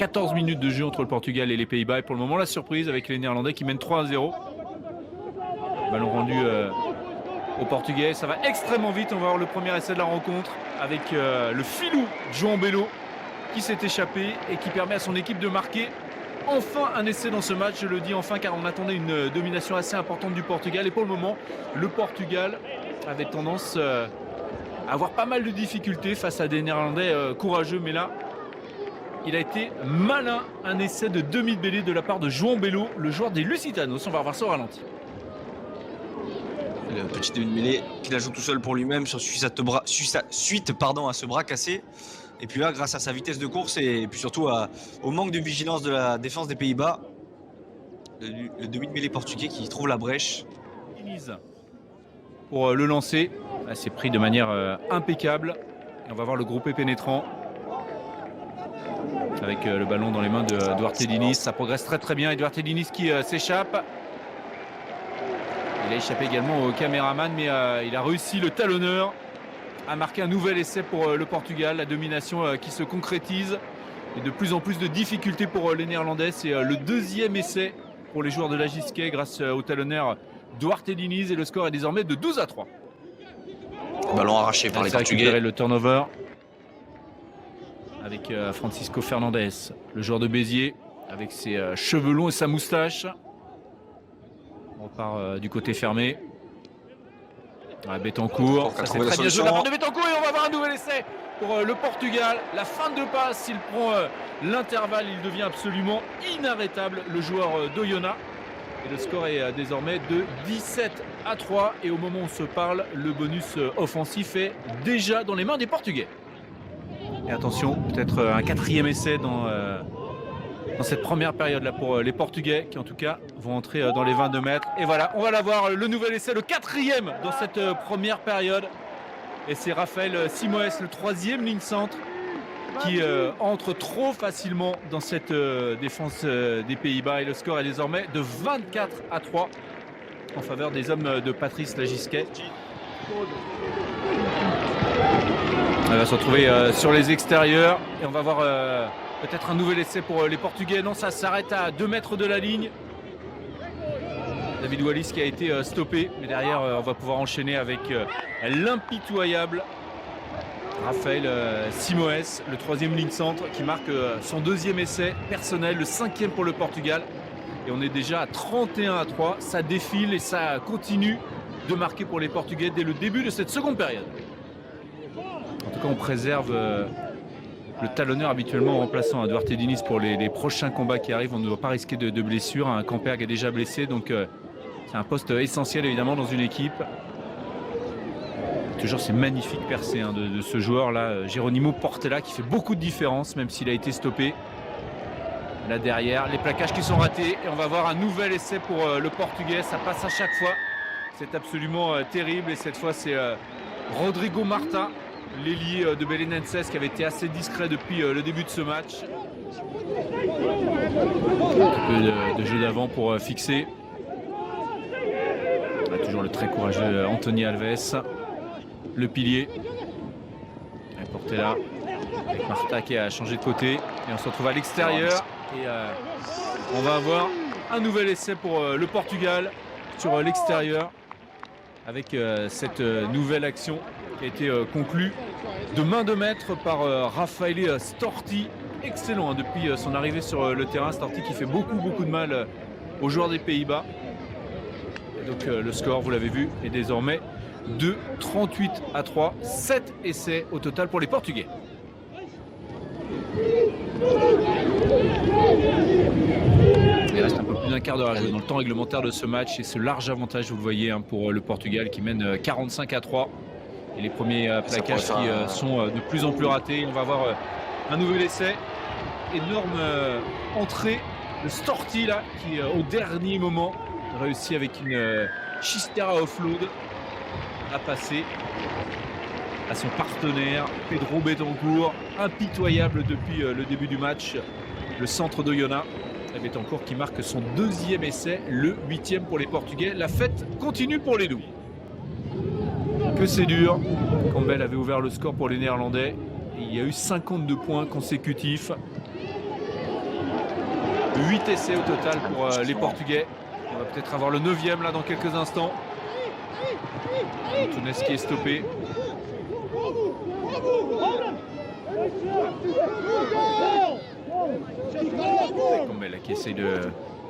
14 minutes de jeu entre le Portugal et les Pays-Bas. Et pour le moment, la surprise avec les Néerlandais qui mènent 3-0. Ballon rendu aux Portugais. Ça va extrêmement vite. On va voir le premier essai de la rencontre avec le filou João Belo qui s'est échappé et qui permet à son équipe de marquer enfin un essai dans ce match. Je le dis enfin car on attendait une domination assez importante du Portugal. Et pour le moment, le Portugal avait tendance à avoir pas mal de difficultés face à des Néerlandais courageux. Mais là, il a été malin. Un essai de demi-mêlée de la part de João Belo, le joueur des Lusitanos. On va revoir ça au ralenti. Le petit demi-mêlée qu'il a joué tout seul pour lui-même suite à ce bras cassé. Et puis là, grâce à sa vitesse de course et puis surtout au manque de vigilance de la défense des Pays-Bas, le demi-mêlée portugais qui trouve la brèche. Pour le lancer, c'est pris de manière impeccable. Et on va voir le groupé pénétrant avec le ballon dans les mains de Duarte Diniz. Ça progresse très très bien. Et Duarte Diniz qui s'échappe. Il a échappé également au caméraman, mais il a réussi le talonneur à marquer un nouvel essai pour le Portugal. La domination qui se concrétise et de plus en plus de difficultés pour les Néerlandais. C'est le deuxième essai pour les joueurs de l'AJSC grâce au talonneur Duarte Diniz et le score est désormais de 12-3. Ballon arraché par les Portugais. Le turnover avec Francisco Fernandes, le joueur de Béziers avec ses cheveux longs et sa moustache. On repart du côté fermé. Betancourt, ça c'est très bien joué de la part de Betancourt et on va voir un nouvel essai pour le Portugal. La fin de passe, il prend l'intervalle, il devient absolument inarrêtable, le joueur d'Oyonnax. Et le score est désormais de 17-3 et au moment où on se parle, le bonus offensif est déjà dans les mains des Portugais. Et attention, peut-être un quatrième essai dans cette première période là pour les Portugais qui en tout cas vont entrer dans les 22 mètres. Et voilà, on va l'avoir, le nouvel essai, le quatrième dans cette première période. Et c'est Rafael Simoes, le troisième ligne centre, qui entre trop facilement dans cette défense des Pays-Bas. Et le score est désormais de 24-3 en faveur des hommes de Patrice Lagisquet. On va se retrouver sur les extérieurs et on va voir peut-être un nouvel essai pour les Portugais. Non, ça s'arrête à 2 mètres de la ligne. David Wallis qui a été stoppé. Mais derrière, on va pouvoir enchaîner avec l'impitoyable Rafael Simoes, le troisième ligne centre, qui marque son deuxième essai personnel, le 5e pour le Portugal. Et on est déjà à 31-3. Ça défile et ça continue de marquer pour les Portugais dès le début de cette seconde période. En tout cas, on préserve le talonneur habituellement remplaçant à Duarte Diniz pour les prochains combats qui arrivent. On ne doit pas risquer de blessure. Un Camperg est déjà blessé, donc c'est un poste essentiel évidemment dans une équipe. Toujours ces magnifiques percées de ce joueur-là, Geronimo Portela, qui fait beaucoup de différence, même s'il a été stoppé. Là derrière, les plaquages qui sont ratés. Et on va voir un nouvel essai pour le Portugais. Ça passe à chaque fois. C'est absolument terrible. Et cette fois, c'est Rodrigo Marta, l'ailier de Belenenses, qui avait été assez discret depuis le début de ce match. Un peu de jeu d'avant pour fixer. On a toujours le très courageux Anthony Alves, le pilier. Portela avec Marta qui a changé de côté. Et on se retrouve à l'extérieur. Et on va avoir un nouvel essai pour le Portugal sur l'extérieur avec cette nouvelle action qui a été conclue de main de maître par Raffaele Storti. Excellent depuis son arrivée sur le terrain. Storti qui fait beaucoup de mal aux joueurs des Pays-Bas. Et donc le score, vous l'avez vu, est désormais de 38-3. 7 essais au total pour les Portugais. Il reste un peu plus d'un quart d'heure à jouer dans le temps réglementaire de ce match et ce large avantage, vous le voyez, pour le Portugal qui mène 45-3. Et les premiers plaquages qui sont de plus en plus ratés. On va avoir un nouvel essai. Énorme entrée de Storti là, qui au dernier moment réussit avec une Chistera offload à passer à son partenaire Pedro Betancourt, impitoyable depuis le début du match, le centre d'Oyonnax. Betancourt qui marque son deuxième essai, le 8e pour les Portugais. La fête continue pour les Loups. Que c'est dur. Campbell avait ouvert le score pour les Néerlandais. Et il y a eu 52 points consécutifs. 8 essais au total pour les Portugais. On va peut-être avoir le 9e là dans quelques instants. Tounes qui est stoppé. Combella qui essaye de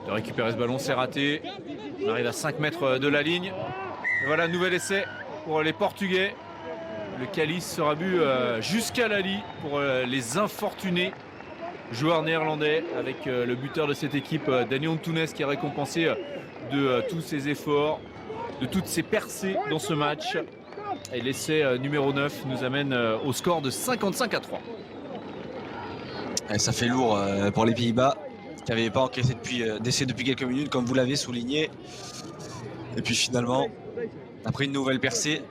récupérer ce ballon, c'est raté. On arrive à 5 mètres de la ligne. Et voilà, nouvel essai pour les Portugais. Le calice sera bu jusqu'à Lali pour les infortunés joueurs néerlandais, avec le buteur de cette équipe, Daniel Tounes, qui est récompensé de tous ses efforts, de toutes ses percées dans ce match. Et l'essai numéro 9 nous amène au score de 55-3. Et ça fait lourd pour les Pays-Bas, qui n'avaient pas encaissé d'essai depuis quelques minutes, comme vous l'avez souligné. Et puis finalement, après une nouvelle percée,